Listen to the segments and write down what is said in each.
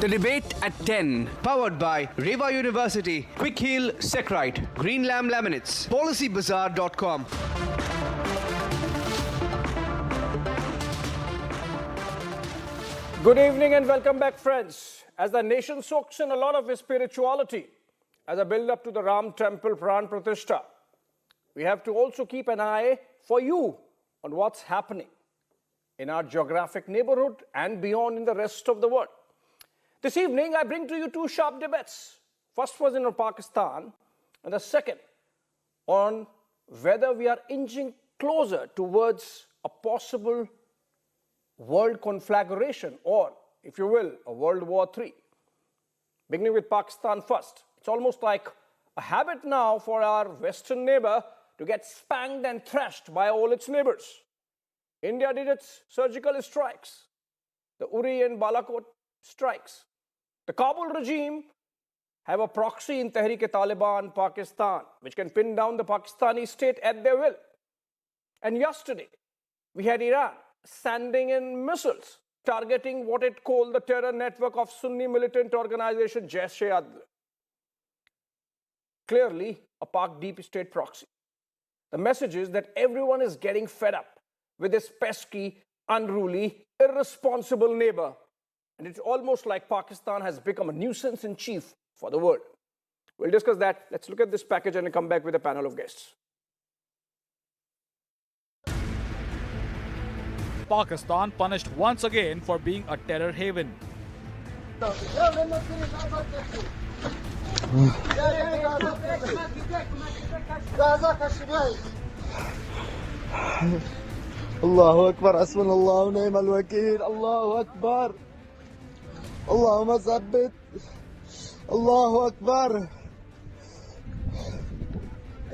The debate at 10. Powered by Reva University, Quick Heal Secrite, Green Lamb Laminates, PolicyBazaar.com. Good evening and welcome back, friends. As the nation soaks in a lot of spirituality as a build-up to the Ram Temple Pran Pratishtha, we have to also keep an eye for you on what's happening in our geographic neighborhood and beyond in the rest of the world. This evening, I bring to you two sharp debates. First was in Pakistan, and the second on whether we are inching closer towards a possible world conflagration, or, if you will, a World War III. Beginning with Pakistan first. It's almost like a habit now for our Western neighbor to get spanked and thrashed by all its neighbors. India did its surgical strikes, the Uri and Balakot strikes. The Kabul regime have a proxy in Tehreek-e-Taliban Pakistan, which can pin down the Pakistani state at their will. And yesterday, we had Iran sending in missiles targeting what it called the terror network of Sunni militant organization Jaish-e-Adl. Clearly, a Pak deep state proxy. The message is that everyone is getting fed up with this pesky, unruly, irresponsible neighbor. And it's almost like Pakistan has become a nuisance in chief for the world. We'll discuss that. Let's look at this package and come back with a panel of guests. Pakistan punished once again for being a terror haven. الله أكبر حسبنا الله ونعم الوكيل الله أكبر اللهم ثبت الله أكبر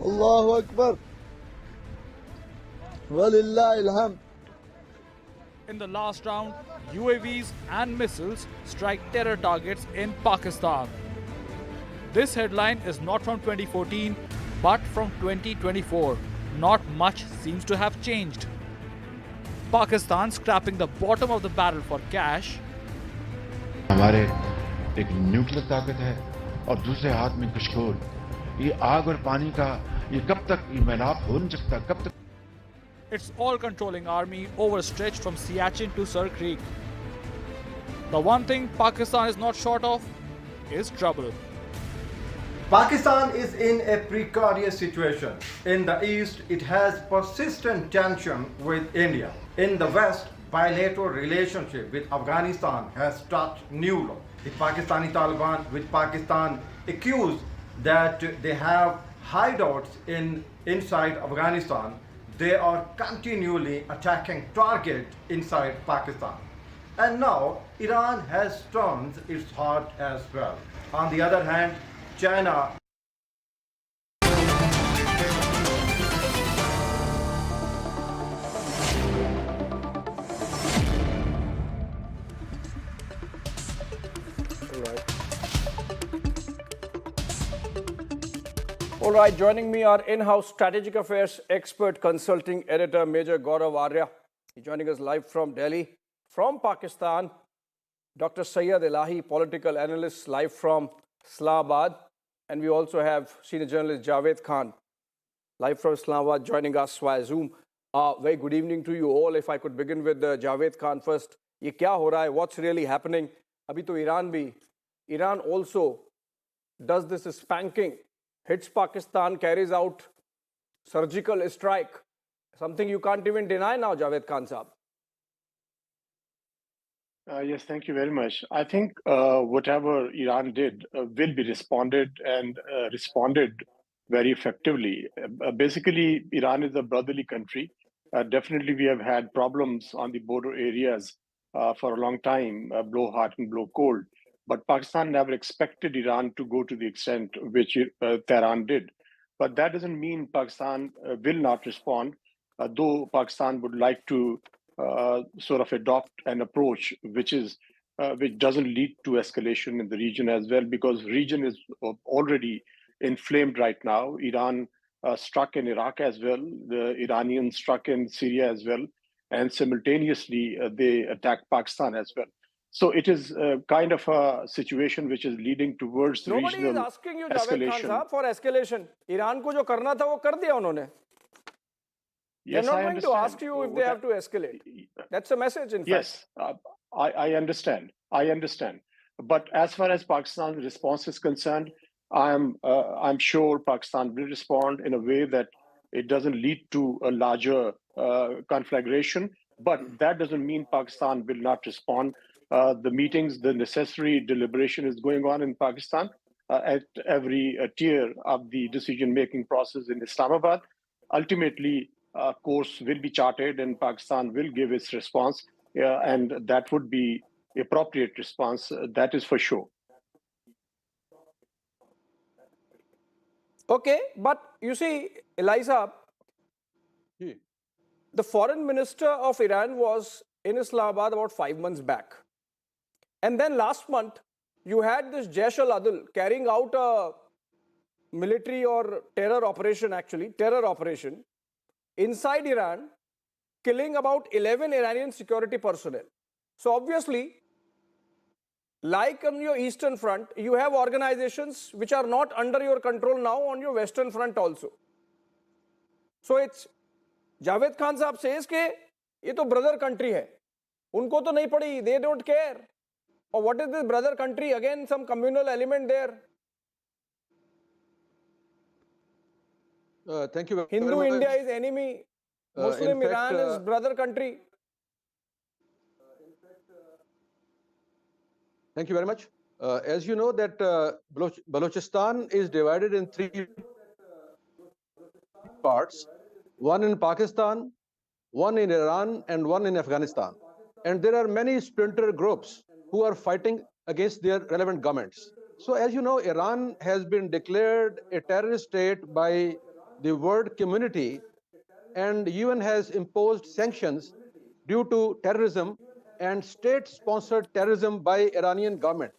الله أكبر ولله الحمد. In the last round, UAVs and missiles strike terror targets in Pakistan. This headline is not from 2014, but from 2024. Not much seems to have changed. Pakistan scrapping the bottom of the barrel for cash. हमारे एक nuclear ताकत है और दूसरे हाथ में कशकोल. ये आग और पानी का ये कब तक ये मिलाप हो नहीं सकता, कब तक? Its all-controlling army overstretched from Siachen to Sir Creek. The one thing Pakistan is not short of is trouble. Pakistan is in a precarious situation. In the east, it has persistent tension with India. In the west, bilateral relationship with Afghanistan has touched new low. The Pakistani Taliban, with Pakistan accused that they have hideouts inside Afghanistan, they are continually attacking targets inside Pakistan. And now Iran has turned its heart as well. On the other hand, China All right, joining me are in-house strategic affairs expert consulting editor Major Gaurav Arya. He's joining us live from Delhi. From Pakistan, Dr. Syed Elahi, political analyst, live from Islamabad. And we also have senior journalist Javed Khan, live from Islamabad, joining us via Zoom. Very good evening to you all. If I could begin with Javed Khan first. Ye kya ho raha hai? What's really happening? Abhi to Iran also does this spanking, hits Pakistan, carries out surgical strike. Something you can't even deny now, Javed Khan Saab. Yes, thank you very much. I think whatever Iran did will be responded very effectively. Basically, Iran is a brotherly country. Definitely, we have had problems on the border areas for a long time, blow hot and blow cold. But Pakistan never expected Iran to go to the extent which Tehran did. But that doesn't mean Pakistan will not respond, though Pakistan would like to sort of adopt an approach which doesn't lead to escalation in the region as well, because region is already inflamed right now. Iran struck in Iraq as well. The Iranians struck in Syria as well. And simultaneously, they attacked Pakistan as well. So it is kind of a situation which is leading towards Nobody is regional asking you, Javed Khan escalation. साहब, for escalation. Iran को जो करना था वो कर दिया उन्होंने. They're Yes, not I going to understand. ask you if they have to escalate. That's a message, in fact. Yes, I understand. I understand. But as far as Pakistan's response is concerned, I'm sure Pakistan will respond in a way that it doesn't lead to a larger conflagration. But that doesn't mean Pakistan will not respond. The meetings, the necessary deliberation is going on in Pakistan at every tier of the decision-making process in Islamabad. Ultimately, course will be charted and Pakistan will give its response, and that would be appropriate response. That is for sure. Okay, but you see, Eliza, the foreign minister of Iran was in Islamabad about 5 months back. And then last month, you had this Jaish al-Adl carrying out a military or terror operation, inside Iran, killing about 11 Iranian security personnel. So obviously, like on your Eastern Front, you have organizations which are not under your control now on your Western Front also. So it's Javed Khan साहब says कि ये तो brother country है, उनको तो नहीं पड़ी, they don't care. Or what is this brother country? Again, some communal element there. Thank you very Hindu much. India is enemy. Muslim in fact, Iran is brother country. Thank you very much. As you know that Balochistan is divided in 3 parts, one in Pakistan, one in Iran, and one in Afghanistan. And there are many splinter groups who are fighting against their relevant governments. So as you know, Iran has been declared a terrorist state by the world community, and UN has imposed sanctions due to terrorism and state-sponsored terrorism by Iranian government.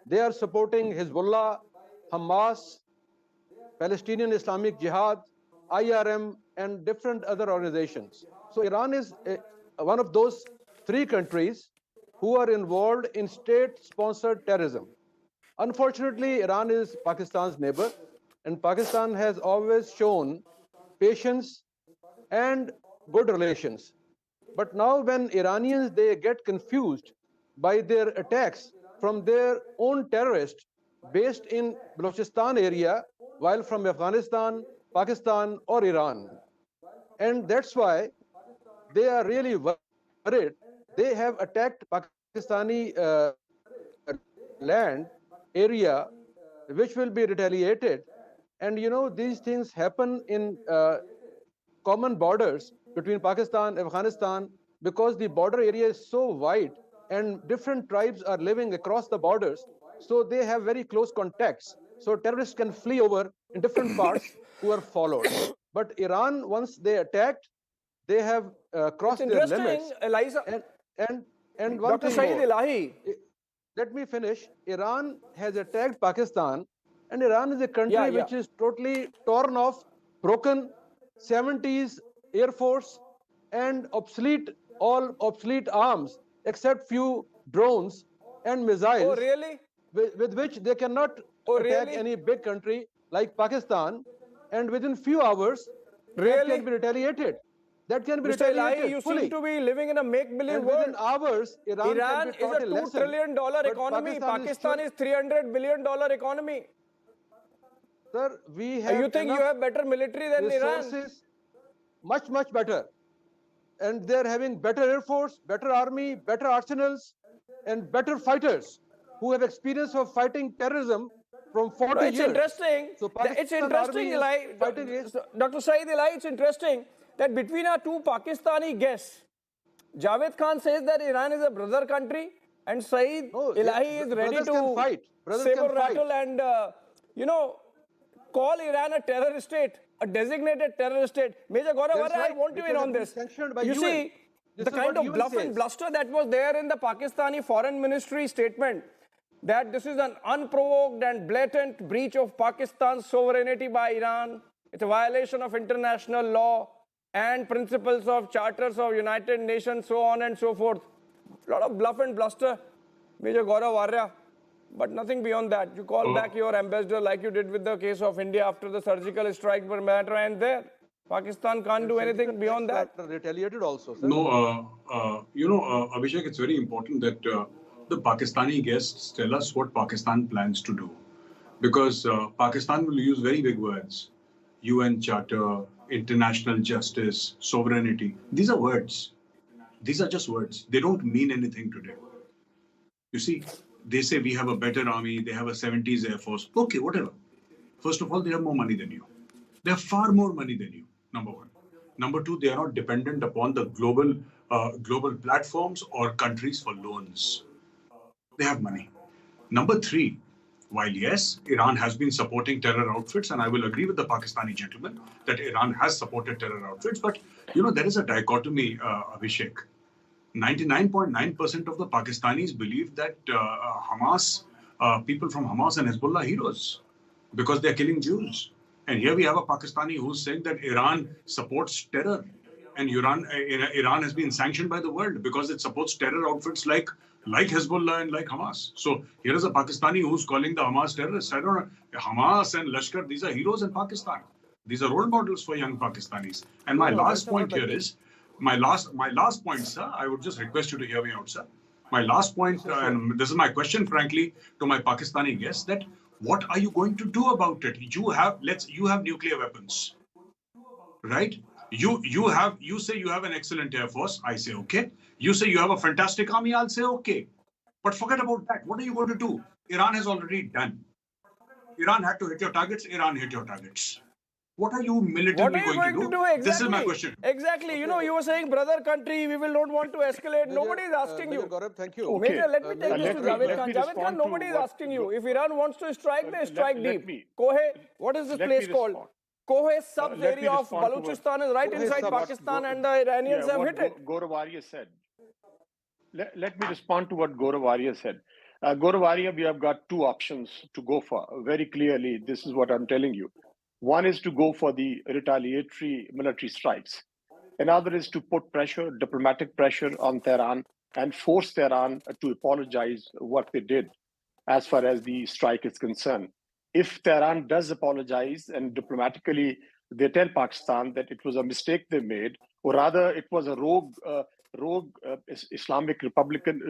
They are supporting Hezbollah, Hamas, Palestinian Islamic Jihad, IRM, and different other organizations. So Iran is one of those 3 countries who are involved in state-sponsored terrorism. Unfortunately, Iran is Pakistan's neighbor, and Pakistan has always shown patience and good relations. But now when Iranians, they get confused by their attacks from their own terrorists based in Balochistan area, while from Afghanistan, Pakistan, or Iran. And that's why they are really worried. They have attacked Pakistani land area, which will be retaliated. And you know, these things happen in common borders between Pakistan and Afghanistan, because the border area is so wide and different tribes are living across the borders. So they have very close contacts. So terrorists can flee over in different parts who are followed. But Iran, once they attacked, they have crossed their limits. Eliza. And one Dr. thing Saeed more. Elahi. Let me finish. Iran has attacked Pakistan, and Iran is a country which is totally torn off, broken, 70s Air Force, and all obsolete arms, except few drones and missiles. Oh, really? With which they cannot attack any big country like Pakistan, and within few hours, that can be retaliated. That can be Mr. retaliated Elahi, you fully. seem to be living in a make-believe world. Within hours, Iran is a $2 trillion economy. Pakistan is $300 billion economy. Sir, we have. You think you have better military than resources, Iran? Much, much better. And they're having better air force, better army, better arsenals, and better fighters who have experience of fighting terrorism from 40 years. It's interesting. So it's interesting, Dr. Saeed Elahi, it's interesting that between our 2 Pakistani guests, Javed Khan says that Iran is a brother country, and Saeed Elahi is ready to saber rattle and, call Iran a terrorist state, a designated terrorist state. Major Gaurav, I want you in on this. You see, the kind of bluff and bluster that was there in the Pakistani Foreign Ministry statement, that this is an unprovoked and blatant breach of Pakistan's sovereignty by Iran. It's a violation of international law and principles of charters of United Nations, so on and so forth. A lot of bluff and bluster. Major Gaurav Arya. But nothing beyond that. You call back your ambassador like you did with the case of India after the surgical strike matter, and there. Pakistan can't do anything beyond that. Retaliated also, sir. No, Abhishek, it's very important that the Pakistani guests tell us what Pakistan plans to do. Because Pakistan will use very big words. UN Charter, international justice, sovereignty. These are words. These are just words. They don't mean anything today. You see, they say we have a better army, they have a 70s Air Force. Okay, whatever. First of all, they have more money than you. They have far more money than you, number one. Number two, they are not dependent upon the global platforms or countries for loans. They have money. Number three, while yes, Iran has been supporting terror outfits, and I will agree with the Pakistani gentleman that Iran has supported terror outfits, but there is a dichotomy, Abhishek. 99.9% of the Pakistanis believe that people from Hamas and Hezbollah are heroes because they're killing Jews. And here we have a Pakistani who's saying that Iran supports terror. And Iran has been sanctioned by the world because it supports terror outfits like Hezbollah and like Hamas. So here is a Pakistani who's calling the Hamas terrorists. I don't know. Hamas and Lashkar, these are heroes in Pakistan. These are role models for young Pakistanis. And my last point here is, my last point, sir, I would just request you to hear me out, sir. My last point, and this is my question, frankly, to my Pakistani guests, that what are you going to do about it? You have nuclear weapons, right? You say you have an excellent air force. I say okay. You say you have a fantastic army. I'll say okay. But forget about that. What are you going to do? Iran has already done. Iran had to hit your targets. Iran hit your targets. What are you militarily going to do? Exactly. This is my question. Exactly. You were saying, brother country, we will not want to escalate. Nobody is asking you. Gaurav, thank you. Okay. Major, let me take this to Javed Khan. Javed Khan, nobody is asking you. If Iran wants to strike, they strike deep. Kohe, what is this place called? Kohe subs area of Balochistan is right inside Pakistan, and the Iranians have hit it. Gaurav Arya said. Let me respond to what Gaurav Arya said. Gaurav Arya, we have got two options to go for. Very clearly, this is what I'm telling you. One is to go for the retaliatory military strikes. Another is to put pressure, diplomatic pressure on Tehran and force Tehran to apologize what they did as far as the strike is concerned. If Tehran does apologize and diplomatically they tell Pakistan that it was a mistake they made, or rather it was a rogue Islamic Republican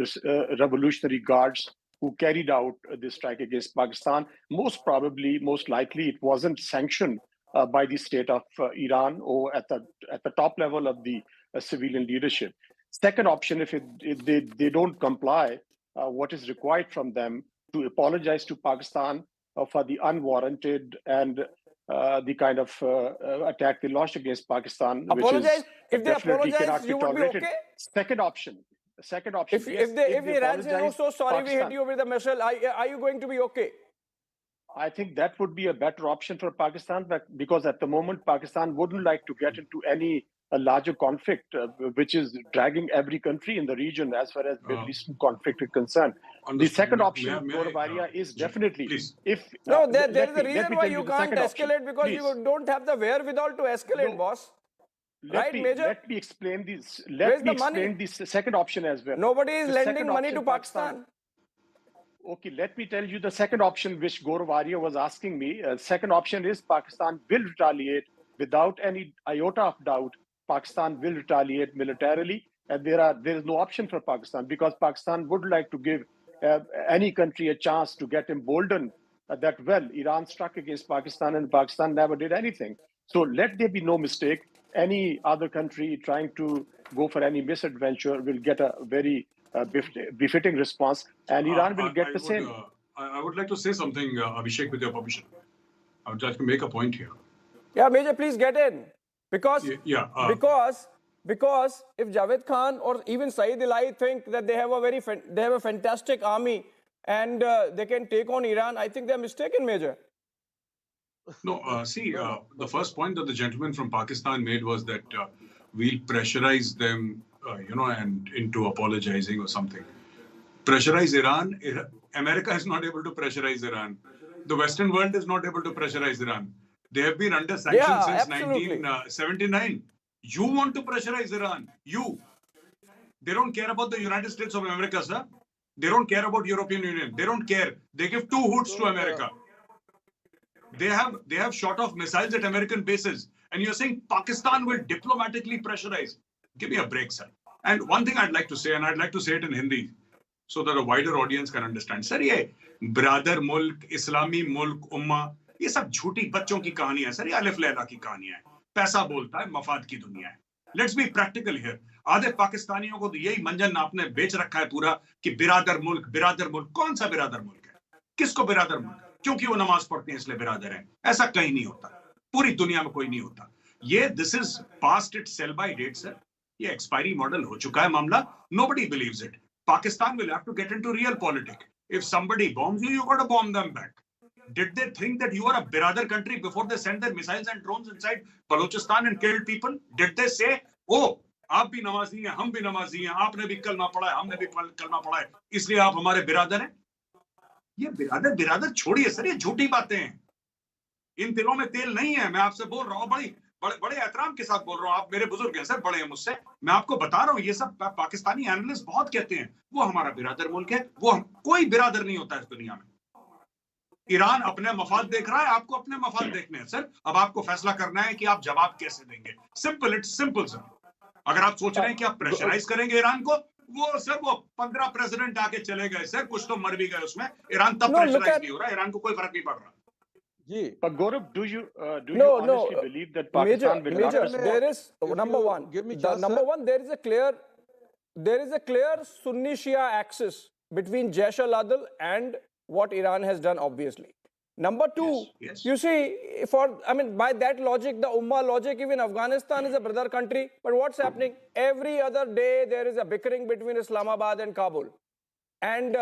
Revolutionary Guards who carried out this strike against Pakistan, most likely it wasn't sanctioned by the state of Iran or at the top level of the civilian leadership. Second option, if they don't comply, what is required from them to apologize to Pakistan for the unwarranted and the kind of attack they launched against Pakistan. Apologize? Which is if they apologize, you would be okay? Second option. If Iran says, "Oh, so sorry, we hit you with a missile," are you going to be okay? I think that would be a better option for Pakistan, because at the moment Pakistan wouldn't like to get into any larger conflict, which is dragging every country in the region as far as Middle Eastern conflict is concerned. The second option, Gaurav Arya, is definitely there is a reason why you can't escalate, because you don't have the wherewithal to escalate, boss. Major? Let me explain this. Let me explain this second option as well. Nobody is lending money to Pakistan. Okay, let me tell you the second option which Gaurav Arya was asking me. Second option is Pakistan will retaliate without any iota of doubt. Pakistan will retaliate militarily, and there is no option for Pakistan, because Pakistan would like to give any country a chance to get emboldened that, well, Iran struck against Pakistan and Pakistan never did anything. So let there be no mistake. Any other country trying to go for any misadventure will get a very befitting response, and Iran will get the same. I would like to say something, Abhishek, with your permission. I would like to make a point here. Yeah, Major, please get in. Because if Javed Khan or even Saeed Elahi think that they have a fantastic army and they can take on Iran, I think they're mistaken, Major. No, the first point that the gentleman from Pakistan made was that we'll pressurize them, and into apologizing or something. Pressurize Iran. America is not able to pressurize Iran. The Western world is not able to pressurize Iran. They have been under sanctions since 1979. You want to pressurize Iran. They don't care about the United States of America, sir. They don't care about European Union. They don't care. They give two hoots to America. They have shot off missiles at American bases. And you're saying Pakistan will diplomatically pressurize. Give me a break, sir. And one thing I'd like to say, and I'd like to say it in Hindi, so that a wider audience can understand. Sir, ये brother मुल्क, इस्लामी मुल्क, उम्मा, ये सब झूठी बच्चों की कहानी है. सर, ये अलिफ लैला की कहानी है. पैसा बोलता है, मफाद की दुनिया है. Let's be practical here. आधे पाकिस्तानियों को तो यही मंजन आपने बेच रखा है पूरा कि बिरादर मुल्क. कौन सा बिरादर मुल्क है? किसको बिरादर मुल्क? क्योंकि वो नमाज पढ़ते हैं इसलिए बिरादर हैं. ऐसा कहीं नहीं होता. पूरी दुनिया में कोई नहीं होता. ये this is past its sell by date, sir. ये एक्सपायरी मॉडल हो चुका है मामला. Nobody believes it. Pakistan will have to get into real politics. If somebody bombs you, you got to bomb them back. Did they think that you are a biradar country before they sent their missiles and drones inside Balochistan and killed people? Did they say, oh, आप भी नमाजी हैं, हम भी नमाजी हैं, आपने भी कलमा पढ़ा है, हमने भी कलमा पढ़ा है, इसलिए आप हमारे बिरादर हैं? ये बिरादर छोड़िए सर, ये झूठी बातें हैं. इन दिलों में तेल नहीं है. मैं आपसे बोल रहा हूँ, बड़े एहतराम के साथ बोल रहा हूँ. आप मेरे बुजुर्ग हैं सर, बड़े हैं मुझसे. मैं आपको बता रहा हूँ, ये सब पाकिस्तानी एनालिस्ट बहुत कहते हैं वो हमारा बिरादर मुल्क है. कोई बिरादर नहीं होता इस दुनिया में. ईरान अपने मफाद देख रहा है, आपको अपने मफाद देखने हैं सर. अब आपको फैसला करना है कि आप जवाब कैसे देंगे. Simple, it's simple sir. अगर आप सोच रहे हैं कि आप प्रेशराइज करेंगे ईरान को, वो 15 प्रेसिडेंट आके चले गए सर, कुछ तो मर भी गए उसमें. ईरान तब प्रेशराइज नहीं हो रहा, ईरान को कोई फर्क नहीं पड़ रहा. But Gaurav, do you honestly believe that Pakistan will not respond? There is number one. Give me chance, number one. There is a clear Sunni-Shia axis between Jaish al-Adl and what Iran has done. Obviously, number two. Yes. You see, by that logic, the Ummah logic, even Afghanistan is a brother country. But what's happening? Every other day there is a bickering between Islamabad and Kabul, and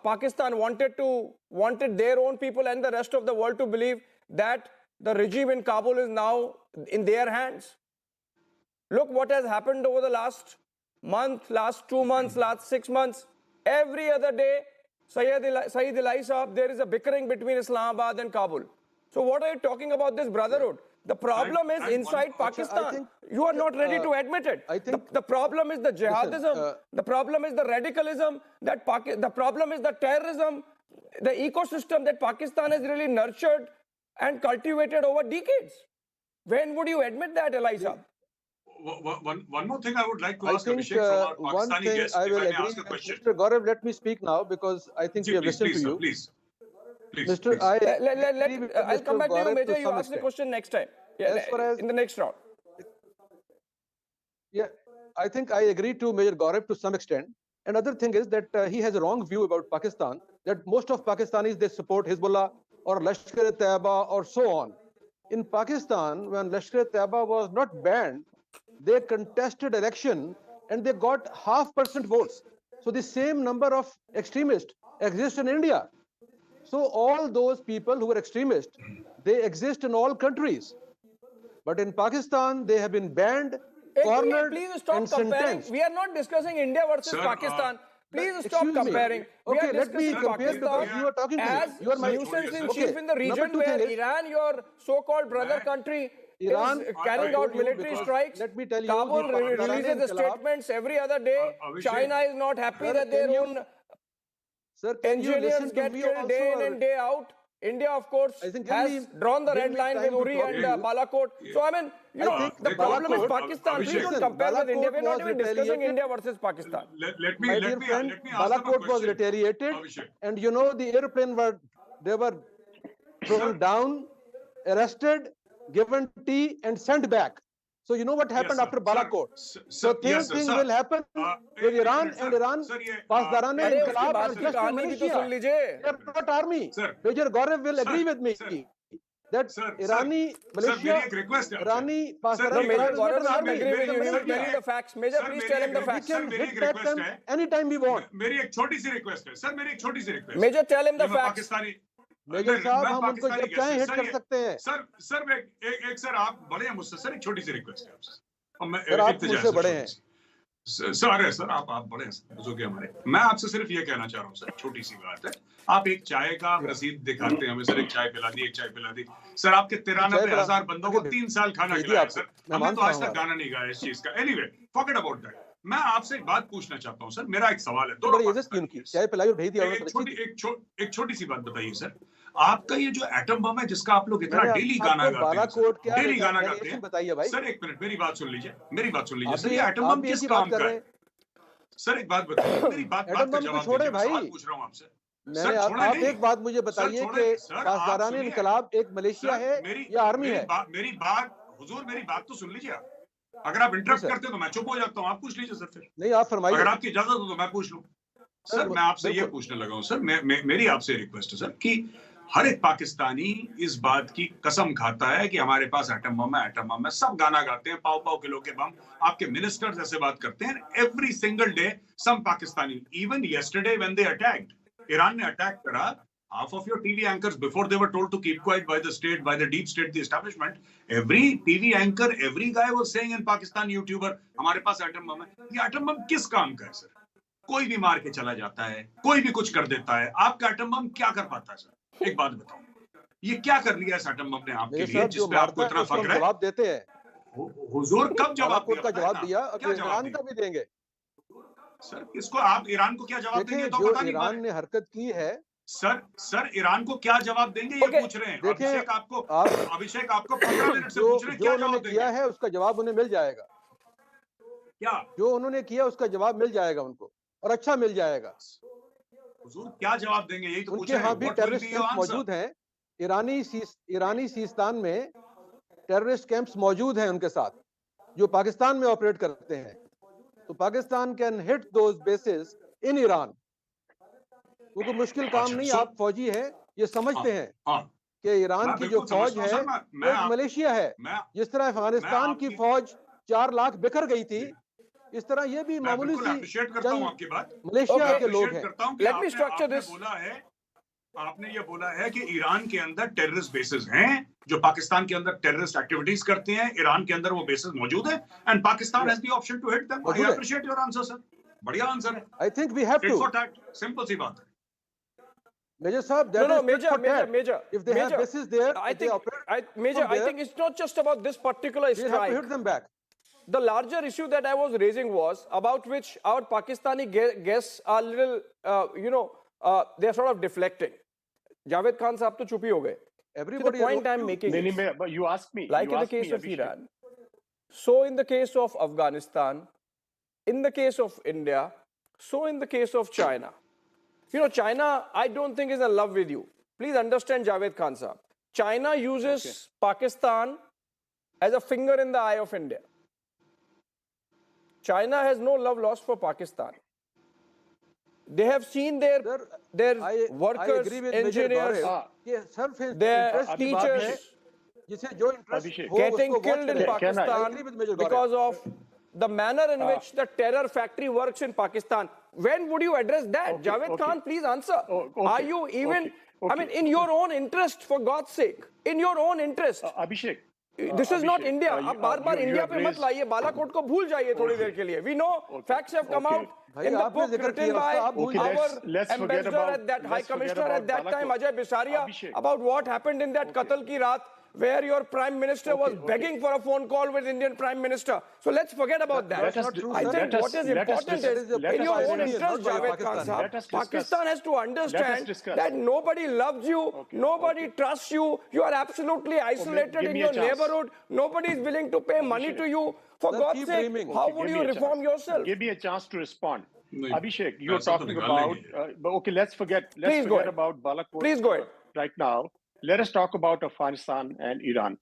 Pakistan wanted their own people and the rest of the world to believe that the regime in Kabul is now in their hands. Look what has happened over the last month, last 2 months, last 6 months. Every other day, Sayyid Elai Saab, there is a bickering between Islamabad and Kabul. So what are you talking about this brotherhood? The problem is inside Pakistan. You are not ready to admit it. The problem is the jihadism. The problem is the radicalism. The problem is the terrorism. The ecosystem that Pakistan has really nurtured and cultivated over decades. When would you admit that, Elai Saab? One more thing I would like to ask Abhishek from our Pakistani guest, if I may ask a question. Mr. Gaurav, let me speak now because I think we have listened to you. Please. Mr. I'll come back to you, Major. You ask the question next time. In the next round. Yeah, I think I agree to Major Gaurav to some extent. Another thing is that he has a wrong view about Pakistan, that most of Pakistanis, they support Hezbollah or Lashkar-e-Taiba or so on. In Pakistan, when Lashkar-e-Taiba was not banned, they contested election and they got 0.5% votes. So the same number of extremists exist in India. So all those people who are extremists, they exist in all countries. But in Pakistan, they have been banned, cornered, and sentenced. We are not discussing India versus Pakistan. Please stop comparing. Okay, let me compare because you are talking to me. You are my nuisance in chief in the region where Iran, your so-called brother country, Iran is carrying out military strikes. Let me tell you, Kabul releases the statements every other day. China is not happy that their own engineers get killed day in and day out. India, of course, has drawn the red line with Uri and Balakot. So, the problem is Pakistan. Please don't compare with India. We're not even discussing India versus Pakistan. Let me ask them a Balakot was question. retaliated, and the airplane were thrown down, arrested, given tea, and sent back. So you know what happened after Balakot. So same thing will happen with Iran and Iran. Pasdarane Inqilab are just a militia. They are not army. Major Gaurav will agree with me that Irani militia, Irani Pasdarane Major Gaurav will not agree with you. He will tell you the facts. Major, please tell him the facts. We can hit back them anytime we want. मेरी एक छोटी सी request है sir, मेरी एक छोटी सी request. Major, tell him the facts. Major साहब, हम उनको जब चाहे हिट कर सकते हैं. सर एक सर आप बड़े हैं मुझसे, सर एक छोटी सी रिक्वेस्ट है आपसे. सर आप मुझसे बड़े हैं. सर आप बड़े हैं बुजुर्ग हमारे. मैं आपसे सिर्फ ये कहना चाह रहा हूँ सर, छोटी सी बात है. आप एक चाय का रसीद दिखाते हैं हमें सर, एक चाय पिला दी. सर आपके 93,000 बंदों को 3 साल खाना खिलाया सर. हमने तो आज तक गाना नहीं गाया इस चीज का. Anyway, forget about that. मैं आपसे एक बात पूछना चाहता हूं सर, मेरा एक सवाल है। बड़ी इज्जत की उनकी, चाय पिलाई और भेज दिया एक छोटी सी बात बताइए सर, आपका ये जो एटम बम है जिसका आप लोग इतना डेली गाना गाते हैं, डेली गाना गाते हैं, बताइए भाई। सर एक मिनट मेरी बात सुन लीजिए सर, ये एटम बम किस काम का है? सर एक बात बताइए, मेरी बात का जवाब दीजिए, मैं सवाल पूछ रहा हूं आपसे। मैंने आप एक बात मुझे बताइए कि पासदारान इनकलाब एक मलेशिया है या आर्मी है? मेरी बात तो सुन लीजिए। अगर आप इंटरप्ट करते हो तो मैं चुप हो जाता हूं, आप पूछ लीजिए सर फिर। नहीं आप फरमाइए। अगर आपकी इजाजत हो तो मैं पूछ लूं। सर मैं आपसे ये पूछने लगा हूं सर, मेरी आपसे रिक्वेस्ट है सर कि हर एक पाकिस्तानी इस बात की कसम खाता है कि हमारे पास एटम बम है, सब गाना गाते हैं, पाव किलो के बम। आपके मिनिस्टर्स ऐसे बात करते हैं every single day. Some Pakistani, even yesterday when they attacked, Iran ने अटैक करा, half of your TV anchors, before they were told to keep quiet by the state, by the deep state, the establishment, every TV anchor, every guy was saying in Pakistan, YouTuber, हमारे पास atom bomb है। ये atom bomb किस काम का है sir? कोई भी मार के चला जाता है, कोई भी कुछ कर देता है, आपका एटम बम क्या कर पाता है सर? एक बात बताओ, ये क्या कर लिया इस एटम बम ने आपके लिए, जिसपे आपको इतना फख्र है? जवाब देते हैं हुजूर, कब जवाब दिया? ईरान का भी देंगे सर। इसको आप ईरान को क्या जवाब देंगे तो पता नहीं। ईरान ने हरकत की है सर ईरान को क्या जवाब देंगे ये पूछ रहे हैं। अभिषेक आपको 15 मिनट से पूछ रहे हैं क्या जवाब किया है, उसका जवाब उन्हें मिल जाएगा। क्या जो उन्होंने किया उसका जवाब मिल जाएगा उनको, और अच्छा मिल जाएगा। हुजूर क्या जवाब देंगे यही तो पूछ रहे हैं। यहाँ भी टेररिस्ट कैंप मौजूद हैं, ईरानी सीस्तान में टेररिस्ट कैंप्स मौजूद हैं उनके साथ, जो पाकिस्तान में ऑपरेट करते हैं। तो Pakistan can hit those basis in Iran. वो कोई मुश्किल काम नहीं। आप फौजी हैं, ये समझते हैं कि ईरान की जो फौज है वो एक मलेशिया है। जिस तरह अफगानिस्तान की फौज 4 लाख बिखर गई थी, इस तरह ये भी मामूली सी मलेशिया के लोग हैं। Let me structure this. आपने ये बोला है कि ईरान के अंदर टेररिस्ट बेसेस हैं जो पाकिस्तान के अंदर टेररिस्ट एक्टिविटीज करते हैं। ईरान के अंदर वो बेसेस मौजूद है and Pakistan has the option to hit them. I appreciate your answer sir, बढ़िया आंसर है। I think we have to, simple सी बात है। Major Saab, Major. If they have bases there, I think it's not just about this particular strike. They have to hit them back. The larger issue that I was raising was about which our Pakistani guests are little, they're sort of deflecting. Javed Khan साहब तो चुप ही हो गए. Everybody. The point I'm making is, but you asked me. Like in the case of Iran, so in the case of Afghanistan, in the case of India, so in the case of China. China, I don't think is in love with you. Please understand, Javed Khan sahab. China uses Pakistan as a finger in the eye of India. China has no love lost for Pakistan. They have seen their workers, engineers, their teachers getting killed in Pakistan because of the manner in which the terror factory works in Pakistan. When would you address that? Javed Khan, please answer. Are you even, I mean, in your own interest, for God's sake, in your own interest. Abhishek. This is not India. आप बार-बार India पे मत लाइए, बालाकोट को भूल जाइए थोड़ी देर के लिए. We know facts have come out in the book written by our ambassador at that High Commissioner at that time, Ajay Bisaria, about what happened in that Qatl ki raat, where your Prime Minister was begging for a phone call with Indian Prime Minister. So let's forget about that. I think what is important is, in your own interest, Javed Khan sahab, Pakistan has to understand that nobody loves you, nobody trusts you, you are absolutely isolated in your neighborhood, nobody is willing to pay money to you. For God's sake, how would you reform yourself? Give me a chance to respond. Abhishek, you're talking about, okay, let's forget about Balakot. Please go ahead. Right now. Let us talk about Afghanistan and Iran.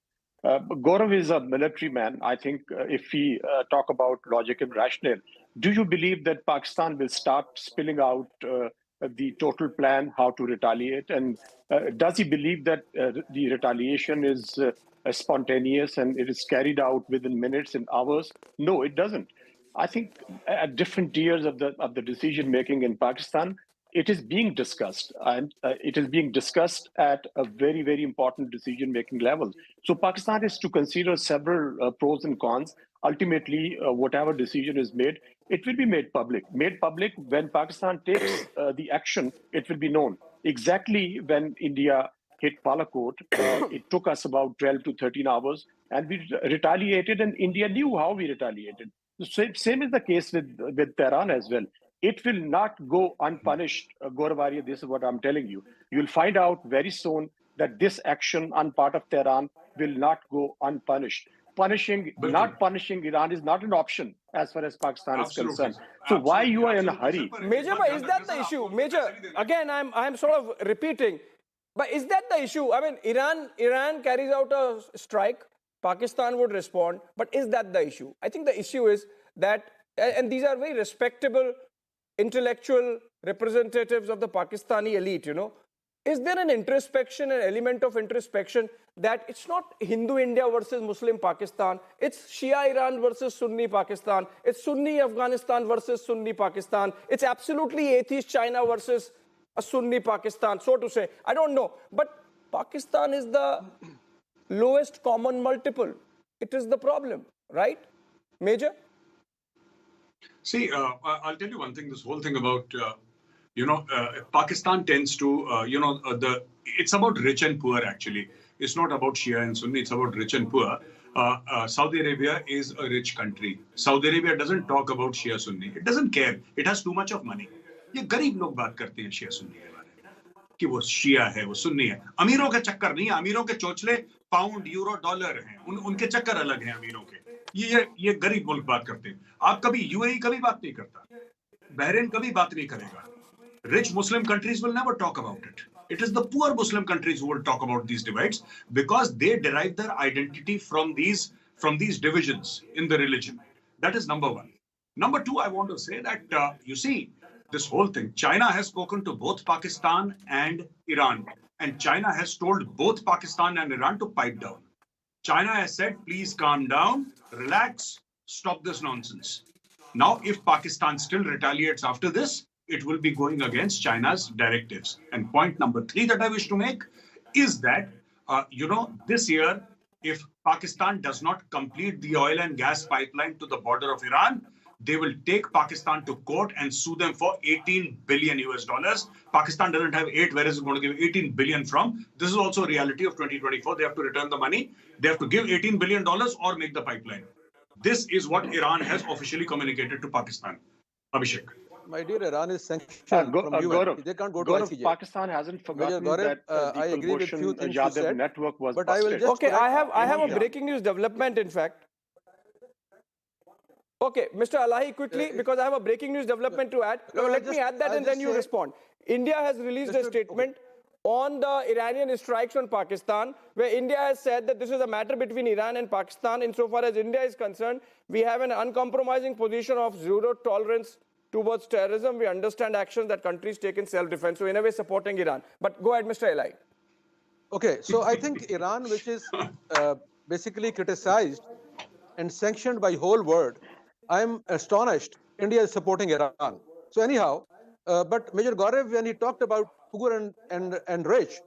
Gaurav is a military man. I think if we talk about logic and rationale, do you believe that Pakistan will start spilling out the total plan how to retaliate? And does he believe that the retaliation is spontaneous and it is carried out within minutes and hours? No, it doesn't. I think at different tiers of the decision making in Pakistan, it is being discussed, and it is being discussed at a very, very important decision-making level. So Pakistan is to consider several pros and cons. Ultimately, whatever decision is made, it will be made public. Made public when Pakistan takes the action, it will be known. Exactly when India hit Balakot, it took us about 12 to 13 hours, and we retaliated, and India knew how we retaliated. Same is the case with Tehran as well. It will not go unpunished, Gaurav. This is what I'm telling you. You'll find out very soon that this action on part of Tehran will not go unpunished. Not punishing Iran is not an option as far as Pakistan is concerned. So why you are in a hurry? Major, but is that the issue? Major, again, I'm sort of repeating, but is that the issue? I mean, Iran carries out a strike, Pakistan would respond, but is that the issue? I think the issue is that, and these are very respectable intellectual representatives of the Pakistani elite, you know, is there an introspection, an element of introspection that it's not Hindu India versus Muslim Pakistan, it's Shia Iran versus Sunni Pakistan, it's Sunni Afghanistan versus Sunni Pakistan, it's absolutely atheist China versus a Sunni Pakistan, so to say. I don't know, but Pakistan is the lowest common multiple. It is the problem, right? Major? See, I'll tell you one thing. This whole thing about Pakistan tends to it's about rich and poor actually. It's not about Shia and Sunni. It's about rich and poor. Saudi Arabia is a rich country. Saudi Arabia doesn't talk about Shia Sunni. It doesn't care. It has too much of money. ये गरीब लोग बात करते हैं शिया सुन्नी के बारे में कि वो शिया है वो सुन्नी है अमीरों के चक्कर नहीं अमीरों के चोचले पाउंड यूरो डॉलर हैं उनके चक्कर अलग हैं अमीरों के ये गरीब मुल्क बात करते हैं आप कभी यूएई कभी बात नहीं करता बहरीन कभी बात नहीं करेगा rich Muslim countries will never talk about it. It is the poor Muslim countries who will talk about these divides because they derive their identity from these divisions in the religion. That is number one. Number two, I want to say that, you see, this whole thing, China has spoken to both Pakistan and Iran. And China has told both Pakistan and Iran to pipe down. China has said, please calm down, relax, stop this nonsense. Now, if Pakistan still retaliates after this, it will be going against China's directives. And point number three that I wish to make is that, this year, if Pakistan does not complete the oil and gas pipeline to the border of Iran, they will take Pakistan to court and sue them for 18 billion US dollars. Pakistan doesn't have 8, where is it going to give 18 billion from? This is also a reality of 2024. They have to return the money. They have to give $18 billion or make the pipeline. This is what Iran has officially communicated to Pakistan. Abhishek. My dear, Iran is sanctioned from UN. They can't go to ICJ. Pakistan hasn't forgotten that I agree with few things you said, network was but busted. I will just okay, I have a breaking news development, in fact. Okay, Mr. Alahi, quickly, because I have a breaking news development to add. Let me add that and then you respond. India has released a statement on the Iranian strikes on Pakistan, where India has said that this is a matter between Iran and Pakistan. Insofar as India is concerned, we have an uncompromising position of zero tolerance towards terrorism. We understand actions that countries take in self-defense. So in a way, supporting Iran. But go ahead, Mr. Alahi. Okay, so I think Iran, which is basically criticized and sanctioned by whole world, I'm astonished India is supporting Iran. So anyhow, but Major Gaurav, when he talked about poor and rich,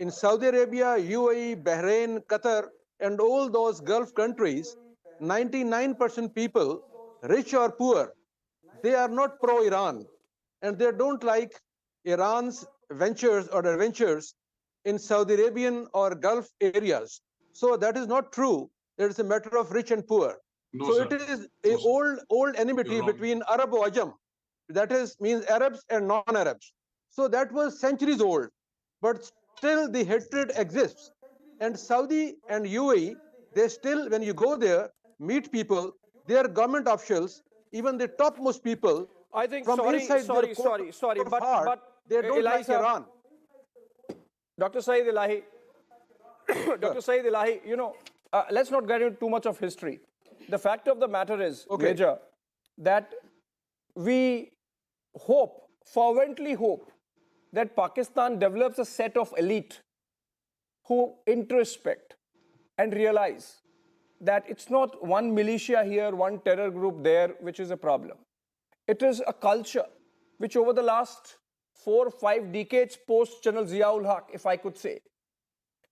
in Saudi Arabia, UAE, Bahrain, Qatar, and all those Gulf countries, 99% people, rich or poor, they are not pro-Iran. And they don't like Iran's ventures or adventures in Saudi Arabian or Gulf areas. So that is not true. It is a matter of rich and poor. No, so sir. it is a old enmity between Arab or Ajam. That is, means Arabs and non-Arabs. So that was centuries old. But still the hatred exists. And Saudi and UAE, they still, when you go there, meet people, they are government officials, even the topmost people, I think, from inside sorry, but they don't like Iran. Dr. Saeed Elahi, Dr. Saeed Elahi, let's not get into too much of history. The fact of the matter is, Major, that we hope, fervently hope, that Pakistan develops a set of elite who introspect and realize that it's not one militia here, one terror group there, which is a problem. It is a culture which over the last 4 or 5 decades post General Ziaul Haq, if I could say,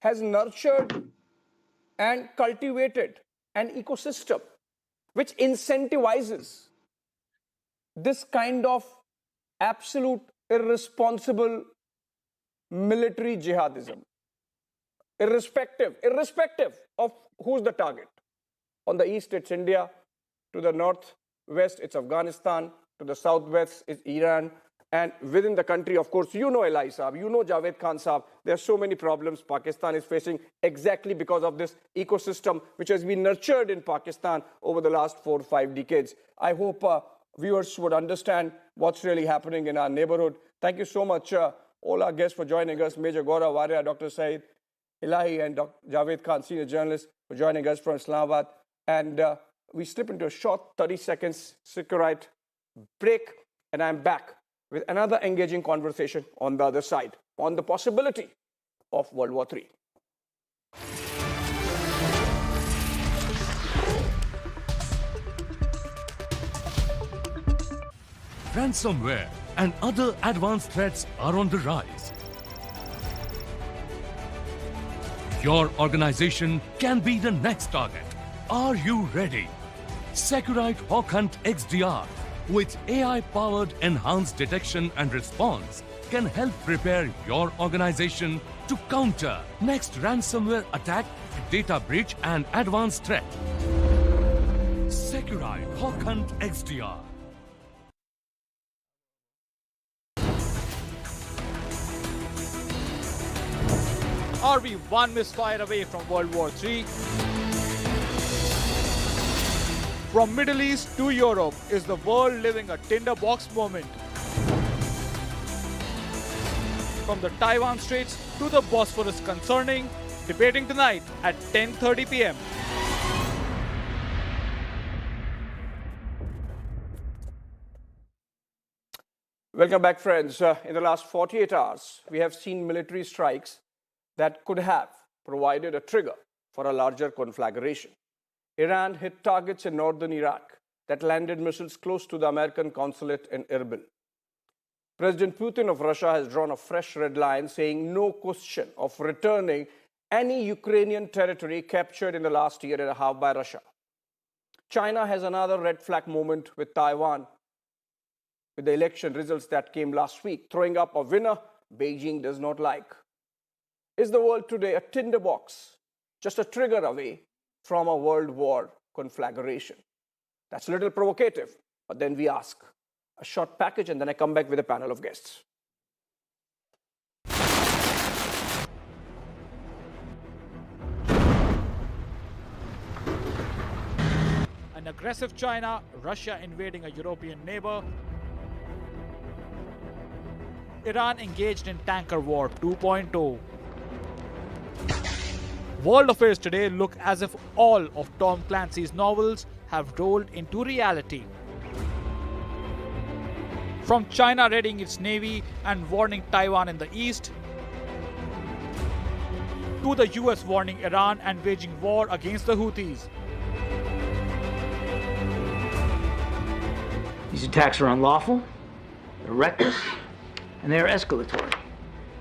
has nurtured and cultivated an ecosystem which incentivizes this kind of absolute irresponsible military jihadism, irrespective of who's the target. On the east, it's India. To the north, west, it's Afghanistan. To the southwest is Iran. And within the country, of course, you know Eli Saab, you know Javed Khan Saab. There are so many problems Pakistan is facing exactly because of this ecosystem which has been nurtured in Pakistan over the last 4 or 5 decades. I hope viewers would understand what's really happening in our neighborhood. Thank you so much, all our guests, for joining us. Major Gaurav Warrior, Dr. Saeed Ilahi, and Dr. Javed Khan, senior journalist, for joining us from Islamabad. And we slip into a short 30 seconds Securite break, and I'm back with another engaging conversation on the other side on the possibility of World War III. Ransomware and other advanced threats are on the rise. Your organization can be the next target. Are you ready? Securite Hawk Hunt XDR with AI-powered enhanced detection and response can help prepare your organization to counter next ransomware attack, data breach, and advanced threat. Securite Hawk Hunt XDR. Are we one misfire away from World War III? From Middle East to Europe, is the world living a tinderbox moment? From the Taiwan Straits to the Bosphorus concerning, debating tonight at 10:30 p.m. Welcome back, friends. In the last 48 hours, we have seen military strikes that could have provided a trigger for a larger conflagration. Iran hit targets in northern Iraq that landed missiles close to the American consulate in Erbil. President Putin of Russia has drawn a fresh red line, saying no question of returning any Ukrainian territory captured in the last year and a half by Russia. China has another red flag moment with Taiwan, with the election results that came last week, throwing up a winner Beijing does not like. Is the world today a tinderbox, just a trigger away from a world war conflagration? That's a little provocative, but then we ask. A short package, and then I come back with a panel of guests. An aggressive China, Russia invading a European neighbor, Iran engaged in tanker war 2.0. World affairs today look as if all of Tom Clancy's novels have rolled into reality. From China readying its navy and warning Taiwan in the east, to the US warning Iran and waging war against the Houthis. These attacks are unlawful, they're reckless, and they are escalatory.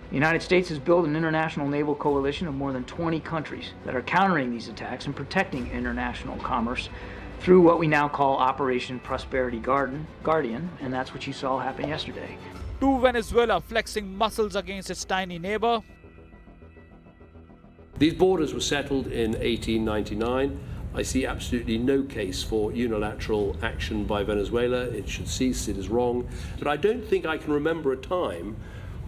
The United States has built an international naval coalition of more than 20 countries that are countering these attacks and protecting international commerce through what we now call Operation Prosperity Guardian, and that's what you saw happen yesterday. To Venezuela flexing muscles against its tiny neighbor. These borders were settled in 1899. I see absolutely no case for unilateral action by Venezuela. It should cease, it is wrong. But I don't think I can remember a time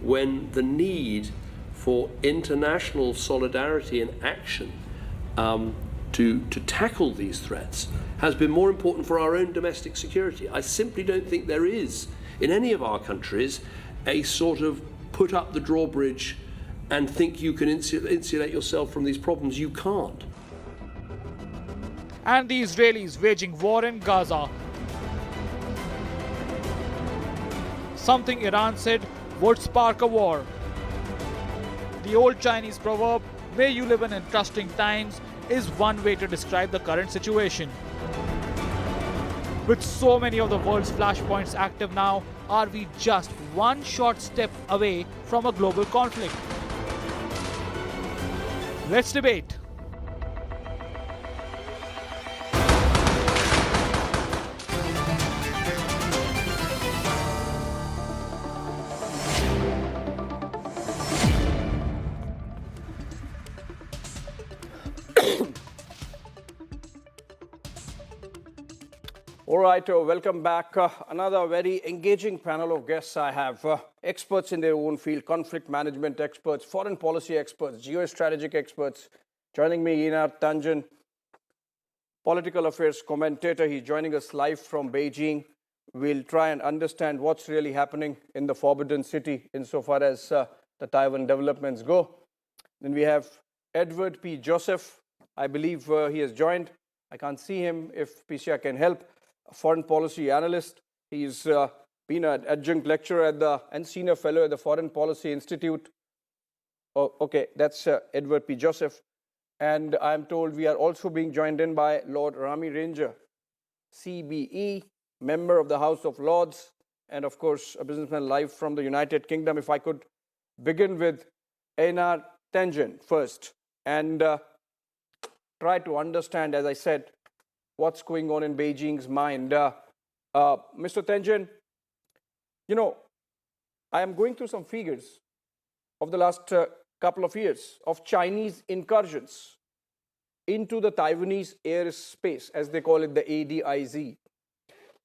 when the need for international solidarity and action to tackle these threats has been more important for our own domestic security. I simply don't think there is, in any of our countries, a sort of put up the drawbridge and think you can insulate yourself from these problems. You can't. And the Israelis waging war in Gaza. Something Iran said would spark a war. The old Chinese proverb, may you live in interesting times, is one way to describe the current situation. With so many of the world's flashpoints active now, are we just one short step away from a global conflict? Let's debate. All right, welcome back. Another very engaging panel of guests I have. Experts in their own field, conflict management experts, foreign policy experts, geostrategic experts. Joining me, Einar Tanjan, political affairs commentator. He's joining us live from Beijing. We'll try and understand what's really happening in the Forbidden City insofar as the Taiwan developments go. Then we have Edward P. Joseph. I believe he has joined. I can't see him if PCI can help. A foreign policy analyst. He's been an adjunct lecturer and senior fellow at the Foreign Policy Institute. Oh, okay, that's Edward P. Joseph. And I'm told we are also being joined in by Lord Rami Ranger, CBE, member of the House of Lords, and of course, a businessman live from the United Kingdom. If I could begin with Einar Tanjan first and try to understand, as I said, what's going on in Beijing's mind. Mr. Tanjan, you know, I am going through some figures of the last couple of years of Chinese incursions into the Taiwanese airspace, as they call it, the ADIZ.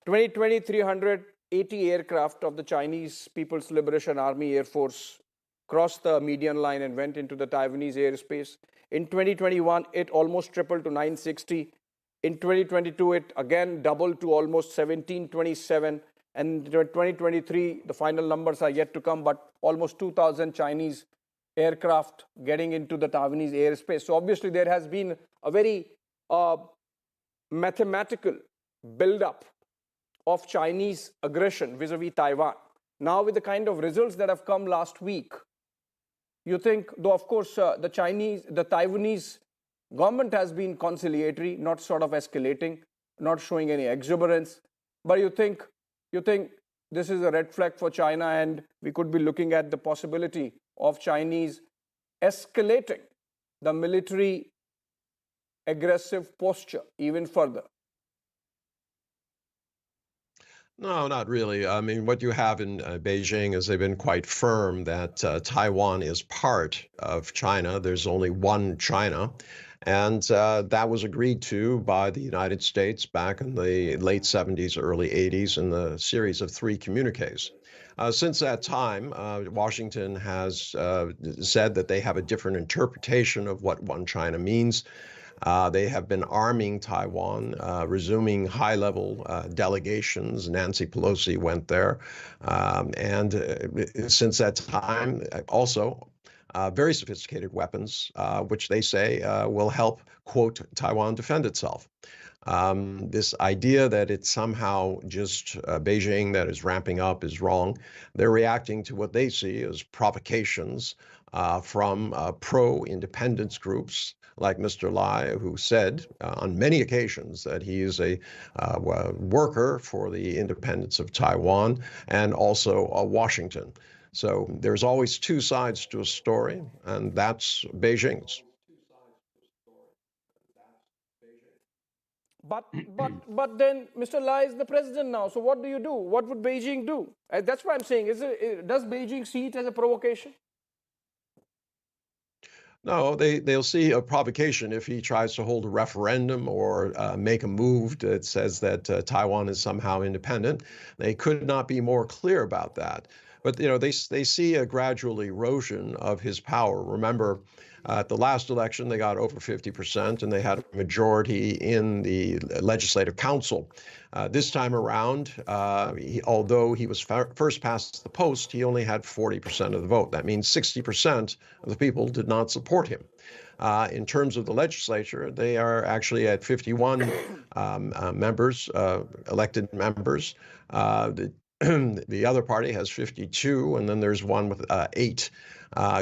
2020, 380 aircraft of the Chinese People's Liberation Army Air Force crossed the median line and went into the Taiwanese airspace. In 2021, it almost tripled to 960. In 2022, it again doubled to almost 1727. And in 2023, the final numbers are yet to come, but almost 2,000 Chinese aircraft getting into the Taiwanese airspace. So obviously, there has been a very mathematical buildup of Chinese aggression vis-a-vis Taiwan. Now, with the kind of results that have come last week, you think, though of course the Taiwanese government has been conciliatory, not sort of escalating, not showing any exuberance, but you think this is a red flag for China, and we could be looking at the possibility of Chinese escalating the military aggressive posture even further? No, not really. I mean, what you have in Beijing is they've been quite firm that Taiwan is part of China. There's only one China. And that was agreed to by the United States back in the late 70s, early 80s in the series of 3 communiques. Since that time, Washington has said that they have a different interpretation of what one China means. They have been arming Taiwan, resuming high-level delegations. Nancy Pelosi went there. And since that time, also very sophisticated weapons, which they say will help, quote, Taiwan defend itself. This idea that it's somehow just Beijing that is ramping up is wrong. They're reacting to what they see as provocations from pro-independence groups like Mr. Lai, who said on many occasions that he is a worker for the independence of Taiwan and also Washington. So there's always 2 sides to a story, and that's Beijing's. But then Mr. Lai is the president now. So what do you do? What would Beijing do? That's what I'm saying. Does Beijing see it as a provocation? No, they'll see a provocation if he tries to hold a referendum or make a move that says that Taiwan is somehow independent. They could not be more clear about that. But you know, they see a gradual erosion of his power. Remember, at the last election, they got over 50%, and they had a majority in the Legislative Council. This time around, although he was first past the post, he only had 40% of the vote. That means 60% of the people did not support him. In terms of the legislature, they are actually at 51 members, elected members. The other party has 52, and then there's one with 8.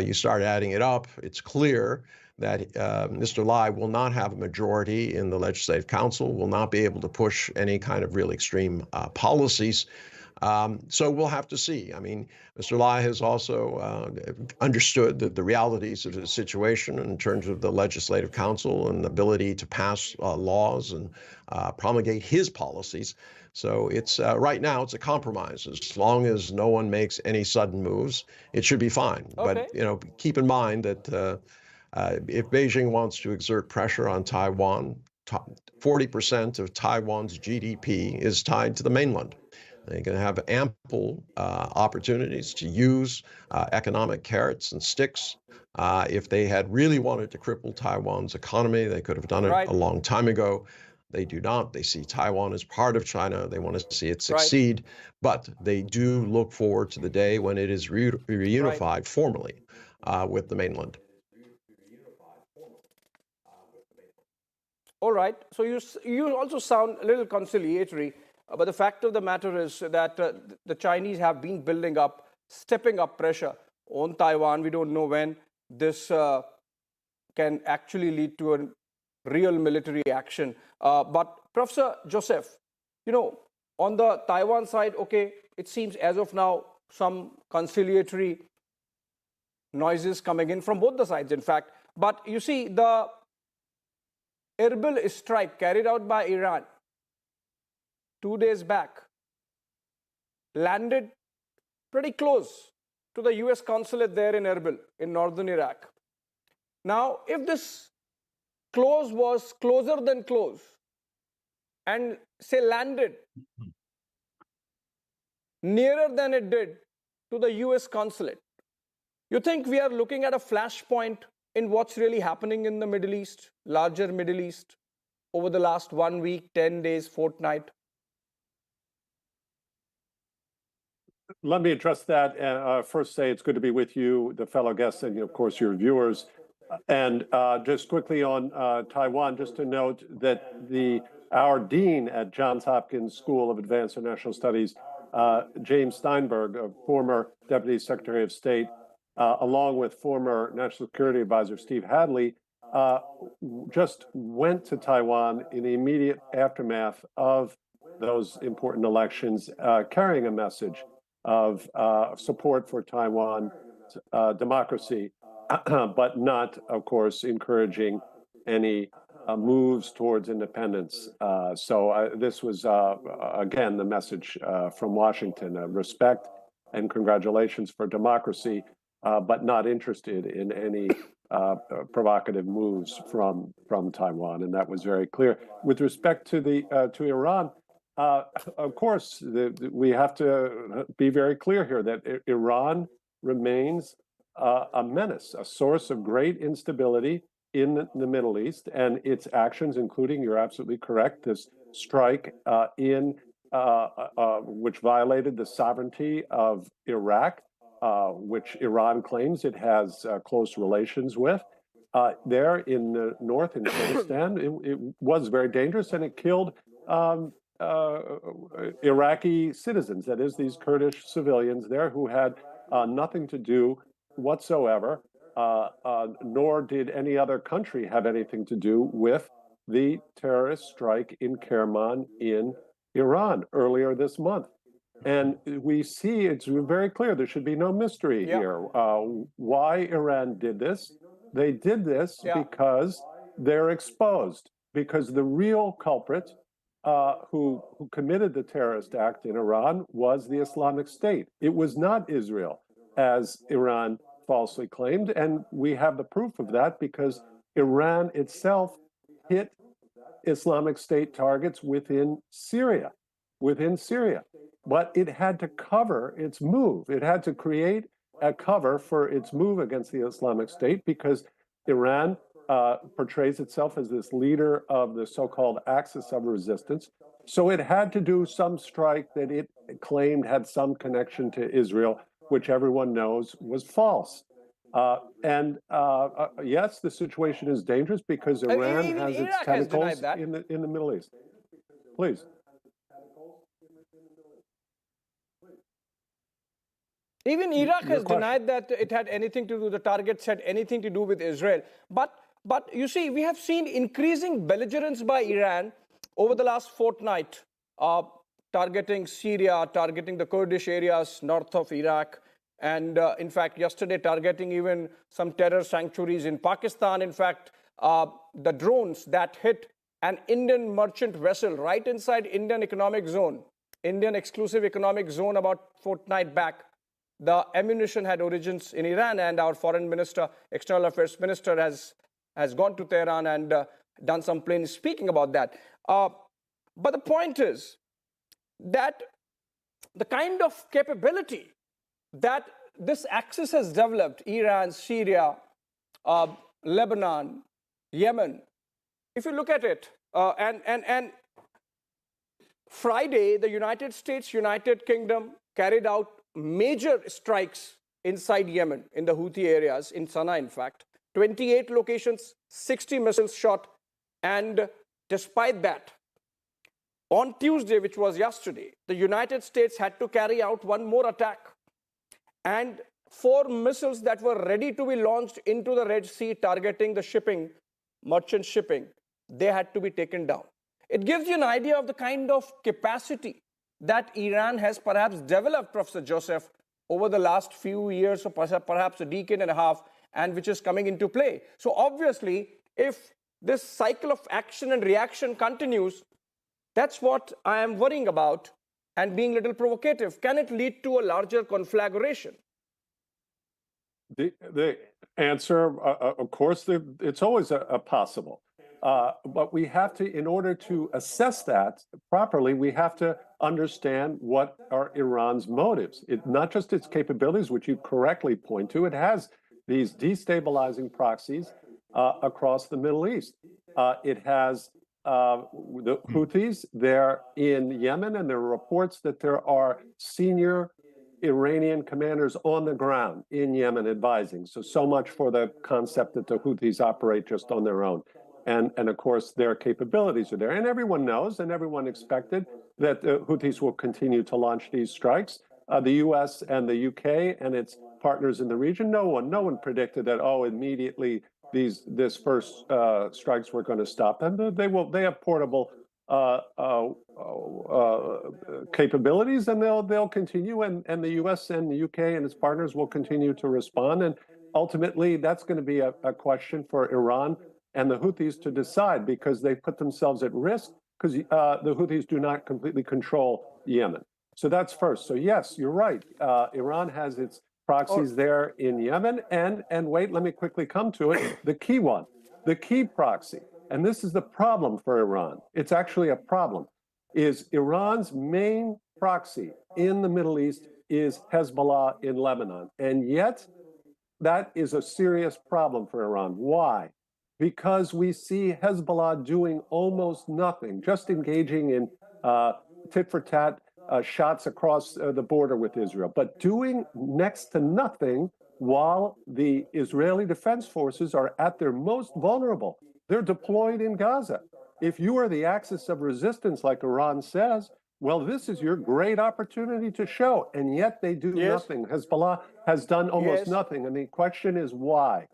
You start adding it up, it's clear that Mr. Lai will not have a majority in the Legislative Council, will not be able to push any kind of really extreme policies. So we'll have to see. I mean, Mr. Lai has also understood the realities of the situation in terms of the Legislative Council and the ability to pass laws and promulgate his policies. So it's right now it's a compromise. As long as no one makes any sudden moves, it should be fine. Okay. But you know, keep in mind that if Beijing wants to exert pressure on Taiwan 40% of Taiwan's GDP is tied to the mainland. They can have ample opportunities to use economic carrots and sticks. If they had really wanted to cripple Taiwan's economy, they could have done it a long time ago. They do not. They see Taiwan as part of China. They want to see it succeed. But they do look forward to the day when it is reunified formally with the mainland. All right. So you also sound a little conciliatory, but the fact of the matter is that the Chinese have been building up, stepping up pressure on Taiwan. We don't know when this can actually lead to a real military action. But Professor Joseph, you know, on the Taiwan side, okay, it seems as of now some conciliatory noises coming in from both the sides, in fact. But you see, the Erbil strike carried out by Iran 2 days back landed pretty close to the US consulate there in Erbil in northern Iraq. Now, if this close was closer than close and say landed nearer than it did to the US consulate, you think we are looking at a flashpoint in what's really happening in the Middle East, larger Middle East, over the last 1 week, 10 days, fortnight? Let me address that and first say it's good to be with you, the fellow guests, and of course your viewers. And just quickly on Taiwan, just to note that our dean at Johns Hopkins School of Advanced International Studies, James Steinberg, a former Deputy Secretary of State, along with former National Security Advisor Steve Hadley, just went to Taiwan in the immediate aftermath of those important elections, carrying a message of support for Taiwan democracy, but not, of course, encouraging any moves towards independence. So this was, again, the message from Washington, respect and congratulations for democracy, but not interested in any provocative moves from Taiwan, and that was very clear. With respect to Iran, of course, we have to be very clear here that Iran remains a menace, a source of great instability in the Middle East, and its actions, including, you're absolutely correct, this strike which violated the sovereignty of Iraq, which Iran claims it has close relations with. There in the north, in Kurdistan, it was very dangerous, and it killed Iraqi citizens, that is, these Kurdish civilians there who had nothing to do whatsoever, nor did any other country have anything to do with the terrorist strike in Kerman in Iran earlier this month. And we see it's very clear there should be no mystery here. Why Iran did this? They did this because they're exposed, because the real culprit who committed the terrorist act in Iran was the Islamic State. It was not Israel, as Iran falsely claimed. And we have the proof of that because Iran itself hit Islamic State targets within Syria. But it had to cover its move. It had to create a cover for its move against the Islamic State because Iran portrays itself as this leader of the so-called axis of resistance. So it had to do some strike that it claimed had some connection to Israel, which everyone knows was false. Yes, the situation is dangerous because Iran has its tentacles in the Middle East. Please. Even Iraq has denied that it had anything to do, the targets had anything to do with Israel. But you see, we have seen increasing belligerence by Iran over the last fortnight, targeting Syria, targeting the Kurdish areas north of Iraq, and in fact, yesterday targeting even some terror sanctuaries in Pakistan. In fact, the drones that hit an Indian merchant vessel right inside Indian economic zone, Indian exclusive economic zone about fortnight back, the ammunition had origins in Iran, and our foreign minister, external affairs minister has gone to Tehran and done some plain speaking about that. But the point is that the kind of capability that this axis has developed, Iran, Syria, Lebanon, Yemen, if you look at it, and Friday, the United States, United Kingdom carried out major strikes inside Yemen, in the Houthi areas, in Sana'a, in fact. 28 locations, 60 missiles shot. And despite that, on Tuesday, which was yesterday, the United States had to carry out one more attack. And 4 missiles that were ready to be launched into the Red Sea, targeting the shipping, merchant shipping, they had to be taken down. It gives you an idea of the kind of capacity that Iran has perhaps developed, Professor Joseph, over the last few years, or perhaps a decade and a half, and which is coming into play. So obviously, if this cycle of action and reaction continues, that's what I am worrying about and being a little provocative. Can it lead to a larger conflagration? The answer, of course, it's always a possible. But we have to, in order to assess that properly, we have to understand what are Iran's motives. Not just its capabilities, which you correctly point to. It has these destabilizing proxies across the Middle East. It has the Houthis there in Yemen, and there are reports that there are senior Iranian commanders on the ground in Yemen advising. So much for the concept that the Houthis operate just on their own. And of course, their capabilities are there. And everyone knows and everyone expected that the Houthis will continue to launch these strikes. The U.S. and the U.K. and its partners in the region, no one predicted that, immediately this first strikes were going to stop them. They have portable capabilities, and they'll continue, and the U.S. and the U.K. and its partners will continue to respond. And ultimately, that's going to be a question for Iran and the Houthis to decide, because they put themselves at risk, because the Houthis do not completely control Yemen. So that's first. So yes, you're right. Iran has its proxies there in Yemen, and wait, let me quickly come to it. The key one, the key proxy, and this is the problem for Iran. It's actually a problem. Is Iran's main proxy in the Middle East is Hezbollah in Lebanon, and yet that is a serious problem for Iran. Why? Because we see Hezbollah doing almost nothing, just engaging in tit-for-tat shots across the border with Israel, but doing next to nothing while the Israeli Defense Forces are at their most vulnerable. They're deployed in Gaza. If you are the axis of resistance, like Iran says, well, this is your great opportunity to show, and yet they do nothing. Hezbollah has done almost nothing, and the question is why?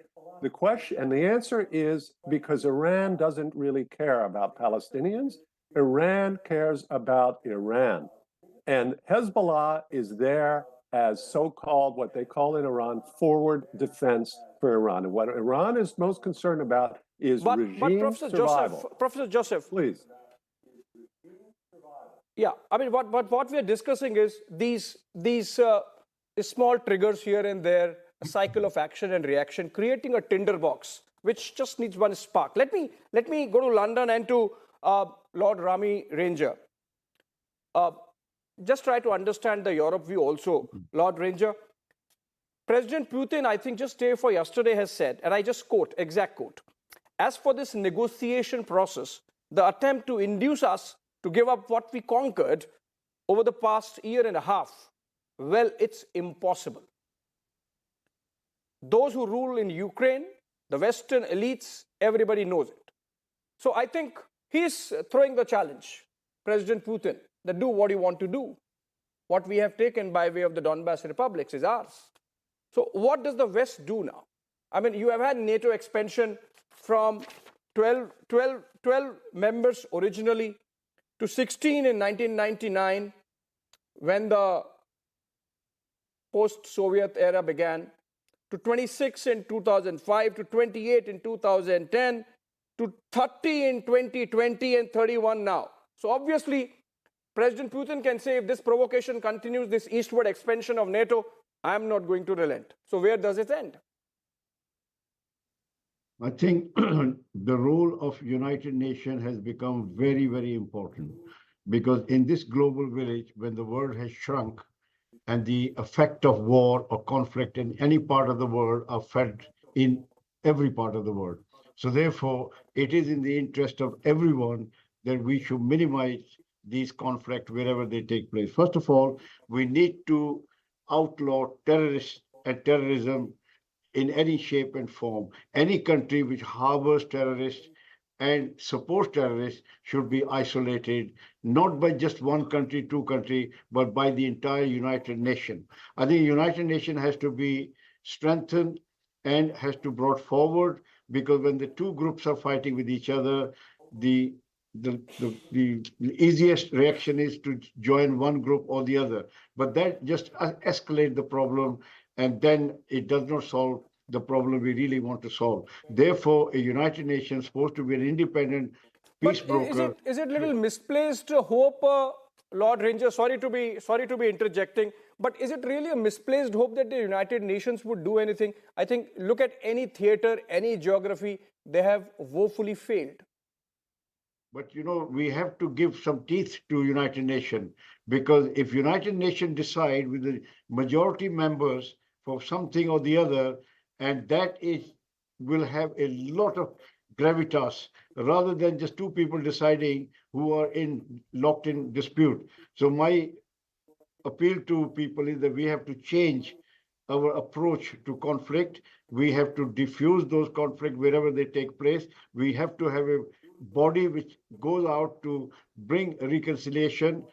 The question, and the answer is because Iran doesn't really care about Palestinians. Iran cares about Iran. And Hezbollah is there as so-called, what they call in Iran, forward defense for Iran. And what Iran is most concerned about is regime survival. Professor Joseph, please. Yeah, I mean, what we are discussing is these small triggers here and there, a cycle of action and reaction, creating a tinderbox, which just needs one spark. Let me go to London and to Lord Rami Ranger. Just try to understand the Europe view also, Lord Ranger. President Putin, I think just day before yesterday, has said, and I just quote, exact quote, as for this negotiation process, the attempt to induce us to give up what we conquered over the past year and a half, well, it's impossible. Those who rule in Ukraine, the Western elites, everybody knows it. So I think he's throwing the challenge, President Putin, that do what you want to do. What we have taken by way of the Donbas republics is ours. So what does the West do now? I mean, you have had NATO expansion from 12 members originally to 16 in 1999 when the post-Soviet era began, to 26 in 2005, to 28 in 2010, to 30 in 2020 and 31 now. So obviously, President Putin can say, if this provocation continues, this eastward expansion of NATO, I'm not going to relent. So where does it end? I think the role of United Nations has become very, very important because in this global village, when the world has shrunk and the effect of war or conflict in any part of the world are felt in every part of the world. So therefore, it is in the interest of everyone that we should minimize these conflicts wherever they take place. First of all, we need to outlaw terrorists and terrorism in any shape and form. Any country which harbors terrorists and supports terrorists should be isolated, not by just one country, two country, but by the entire United Nations. I think United Nations has to be strengthened and has to brought forward because when the two groups are fighting with each other, the the easiest reaction is to join one group or the other. But that just escalate the problem, and then it does not solve the problem we really want to solve. Therefore, a United Nations supposed to be an independent peace broker. Is it little misplaced hope, Lord Ranger? Sorry to be interjecting, but is it really a misplaced hope that the United Nations would do anything? I think look at any theater, any geography, they have woefully failed. But you know, we have to give some teeth to United Nations because if United Nations decide with the majority members for something or the other, and that is will have a lot of gravitas rather than just two people deciding who are locked in dispute. So my appeal to people is that we have to change our approach to conflict. We have to diffuse those conflicts wherever they take place. We have to have a body which goes out to bring reconciliation,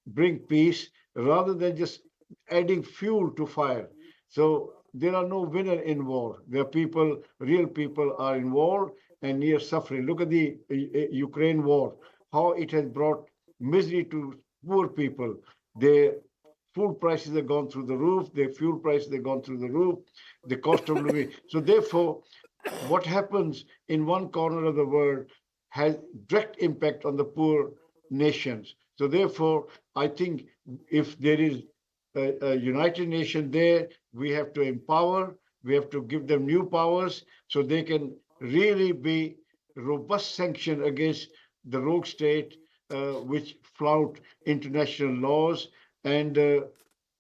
bring peace, rather than just adding fuel to fire. So there are no winner in war. There are people, real people are involved and near suffering. Look at the Ukraine war, how it has brought misery to poor people. Their food prices have gone through the roof, their fuel prices have gone through the roof, the cost of living. So therefore, what happens in one corner of the world has direct impact on the poor nations. So therefore, I think if there is a United Nations there, we have to empower, we have to give them new powers so they can really be robust sanction against the rogue state which flout international laws. And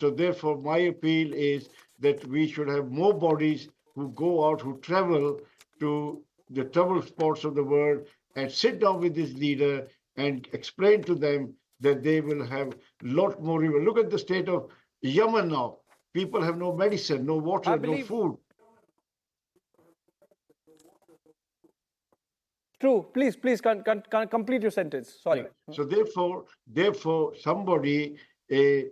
so therefore, my appeal is that we should have more bodies who go out, who travel to the troubled spots of the world and sit down with this leader and explain to them that they will have a lot more. Look at the state of Yemen now. People have no medicine, no water, no food. True. Please complete your sentence. Sorry. Yeah. So therefore, somebody a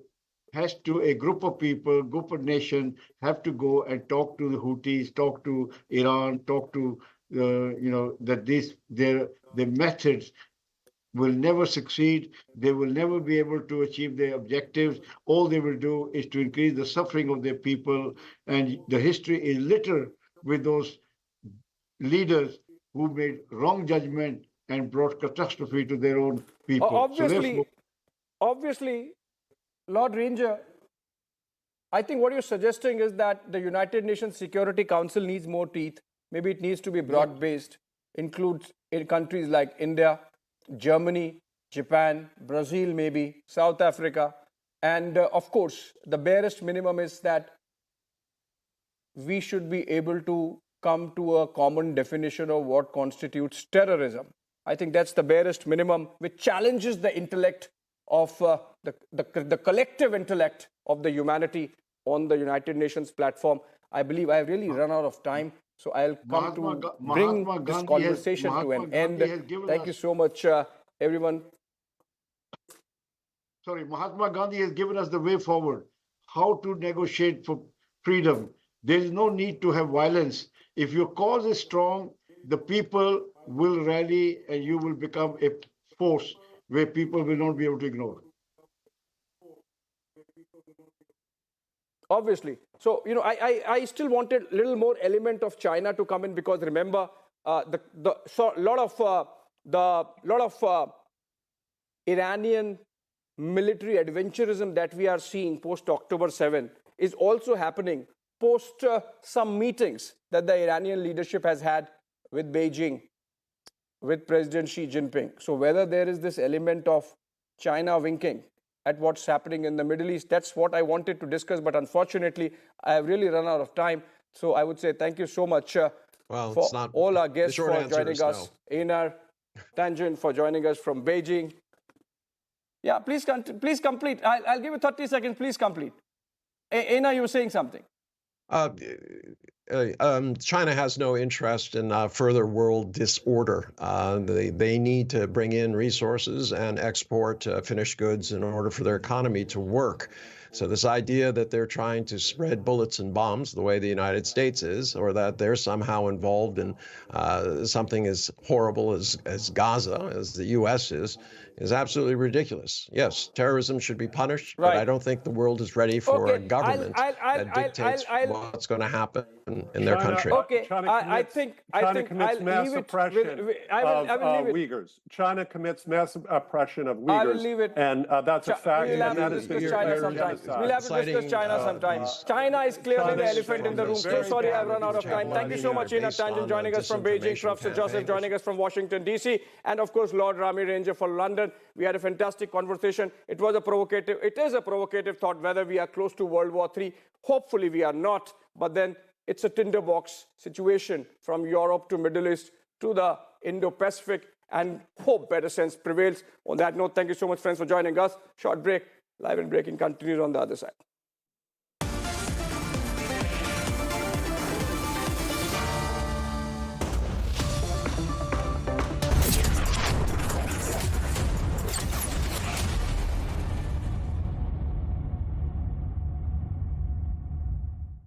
group of people, group of nations have to go and talk to the Houthis, talk to Iran, talk to that their methods will never succeed. They will never be able to achieve their objectives. All they will do is to increase the suffering of their people. And the history is littered with those leaders who made wrong judgment and brought catastrophe to their own people. Obviously, Lord Ranger, I think what you're suggesting is that the United Nations Security Council needs more teeth. Maybe it needs to be broad-based, includes in countries like India, Germany, Japan, Brazil, maybe, South Africa. And of course, the barest minimum is that we should be able to come to a common definition of what constitutes terrorism. I think that's the barest minimum, which challenges the intellect of the collective intellect of the humanity on the United Nations platform. I believe I have really run out of time. So I'll come to bring this conversation to an end. Thank you so much, everyone. Sorry, Mahatma Gandhi has given us the way forward, how to negotiate for freedom. There is no need to have violence. If your cause is strong, the people will rally and you will become a force where people will not be able to ignore. Obviously. So, I still wanted a little more element of China to come in because remember, a lot of Iranian military adventurism that we are seeing post October 7 is also happening post some meetings that the Iranian leadership has had with Beijing, with President Xi Jinping. So whether there is this element of China winking at what's happening in the Middle East, that's what I wanted to discuss. But unfortunately, I have really run out of time. So I would say thank you so much for all our guests for joining us. Einar, Tangent for joining us from Beijing. Yeah, please complete. I'll give you 30 seconds. Please complete. Einar, you were saying something. China has no interest in further world disorder. They need to bring in resources and export finished goods in order for their economy to work. So this idea that they're trying to spread bullets and bombs the way the United States is, or that they're somehow involved in something as horrible as Gaza, as the U.S. is absolutely ridiculous. Yes, terrorism should be punished, but I don't think the world is ready for a government that dictates what's going to happen in their country. Okay, China commits mass oppression of Uyghurs. China commits mass oppression of Uyghurs. I will leave it. And that's a fact. We'll have to discuss China sometime. We'll have to discuss China sometime. China is clearly the elephant in the room. So sorry I've run out of time. Thank you so much, Einar Tangent, joining us from Beijing, Professor Joseph joining us from Washington, D.C., and of course, Lord Rami Ranger for London. We had a fantastic conversation. It is a provocative thought whether we are close to World War III. Hopefully we are not, but then it's a tinderbox situation from Europe to Middle East to the Indo-Pacific, and hope better sense prevails. On that note, thank you so much, friends, for joining us. Short break. Live and Breaking continues on the other side.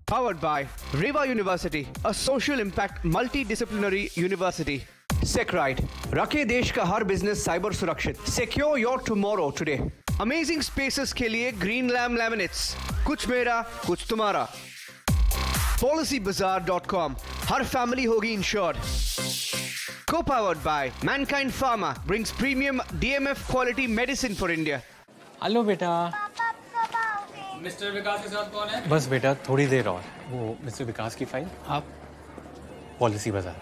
Powered by Riva University, a social impact multidisciplinary university. SecRite, रखे देश का हर business cyber सुरक्षित. Secure your tomorrow today. Amazing spaces के लिए Green Lamb Laminates. कुछ मेरा, कुछ तुम्हारा. PolicyBazaar.com. हर family होगी insured. Co-powered by Mankind Pharma brings premium DMF quality medicine for India. Hello बेटा. मिस्टर विकास के साथ कौन है? बस बेटा थोड़ी देर और. वो मिस्टर विकास की फाइल. आप पॉलिसी बाजार.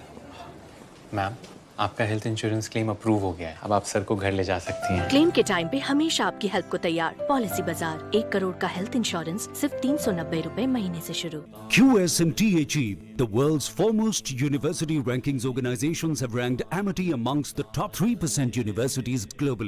मैम, आपका हेल्थ इंश्योरेंस क्लेम अप्रूव हो गया है. अब आप सर को घर ले जा सकती हैं. क्लेम के टाइम पे हमेशा आपकी हेल्प को तैयार. पॉलिसी बाजार. 1 करोड़ का हेल्थ इंश्योरेंस सिर्फ 390 रुपए महीने से शुरू. QSMT achieved the world's foremost university rankings. Organizations have ranked Amity amongst the top 3% universities globally.